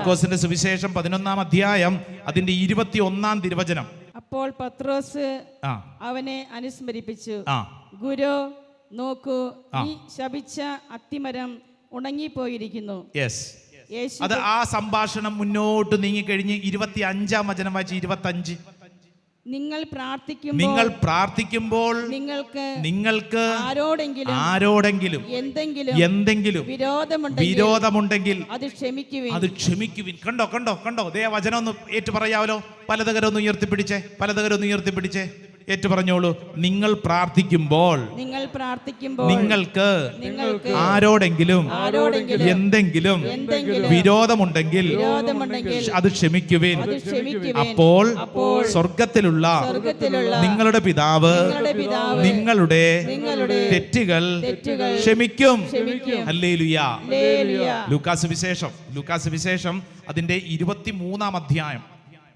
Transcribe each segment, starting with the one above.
മർക്കോസിന്റെ സുവിശേഷം 11-ാം അധ്യായം അതിന്റെ 21-ാം തിരുവചനം. അപ്പോൾ പത്രോസ് അവനെ അനുസ്മരിപ്പിച്ചു, ഗുരു നോക്കൂ, ഈ ശപിച്ച അത്തിമരം ഉണങ്ങിപ്പോയിരിക്കുന്നു. അത് ആ സംഭാഷണം മുന്നോട്ട് നീങ്ങിക്കഴിഞ്ഞ് 25-ാം വചനം വായിച്ച് 25. നിങ്ങൾ പ്രാർത്ഥിക്കുമ്പോൾ നിങ്ങൾക്ക് ആരോടെങ്കിലും എന്തെങ്കിലും വിരോധമുണ്ടെങ്കിൽ അത് ക്ഷമിക്കുവിൻ. കണ്ടോ ദേ വചനം ഒന്ന് ഏറ്റു പറയാമല്ലോ. പലതകരം ഒന്ന് ഉയർത്തിപ്പിടിച്ചേ ഏറ്റു പറഞ്ഞോളൂ. നിങ്ങൾ പ്രാർത്ഥിക്കുമ്പോൾ നിങ്ങൾക്ക് ആരോടെങ്കിലും എന്തെങ്കിലും വിരോധമുണ്ടെങ്കിൽ അത് ക്ഷമിക്കുവിൻ. അപ്പോൾ സ്വർഗത്തിലുള്ള നിങ്ങളുടെ പിതാവ് നിങ്ങളുടെ തെറ്റുകൾ ക്ഷമിക്കും. ഹല്ലേലൂയ. ലൂക്കാസ് വിശേഷം അതിന്റെ 23-ാം അധ്യായം.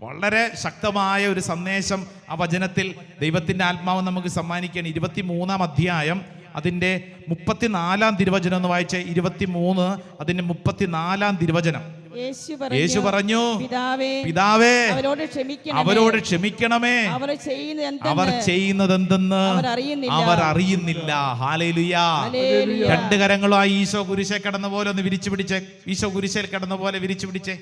വളരെ ശക്തമായ ഒരു സന്ദേശം ആ വചനത്തിൽ ദൈവത്തിന്റെ ആത്മാവ് നമുക്ക് സമ്മാനിക്കുകയാണ്. 23-ാം അധ്യായം അതിന്റെ 34-ാം തിരുവചനം ഒന്ന് വായിച്ചേ. 23 അതിന്റെ 34-ാം തിരുവചനം. യേശു പറഞ്ഞു, പിതാവേ അവരോട് ക്ഷമിക്കണമേ, അവർ ചെയ്യുന്നത് എന്തെന്ന് അവർ അറിയുന്നില്ല. ഹല്ലേലൂയ. രണ്ട് കരങ്ങളുമായി ഈശോ കുരിശേ കടന്ന പോലെ ഒന്ന് വിരിച്ചു പിടിച്ചേ. ഈശോ കുരിശേൽ കടന്ന പോലെ വിരിച്ചു പിടിച്ചേ.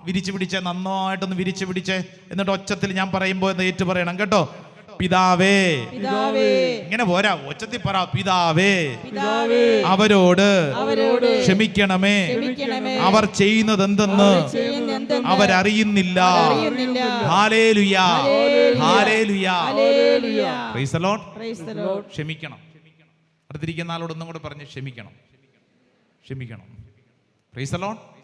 വിരിച്ചു പിടിച്ചേ, നന്നായിട്ടൊന്ന് വിരിച്ചു പിടിച്ചേ. എന്നിട്ട് ഒച്ചത്തിൽ ഞാൻ പറയുമ്പോ എന്ന് ഏറ്റു പറയണം കേട്ടോ. പിതാവേ, ഇങ്ങനെ പോരാ, ഒച്ചത്തിൽ പറ. പിതാവേ അവരോട് ക്ഷമിക്കണമേ, അവർ ചെയ്യുന്നത് എന്തെന്ന് അവരറിയുന്നില്ല. Hallelujah, hallelujah. Praise the lord. ക്ഷമിക്കണം. അടുത്തിരിക്കുന്ന ആളോട് ഒന്നും കൂടെ പറഞ്ഞ് ക്ഷമിക്കണം. Praise the Lord.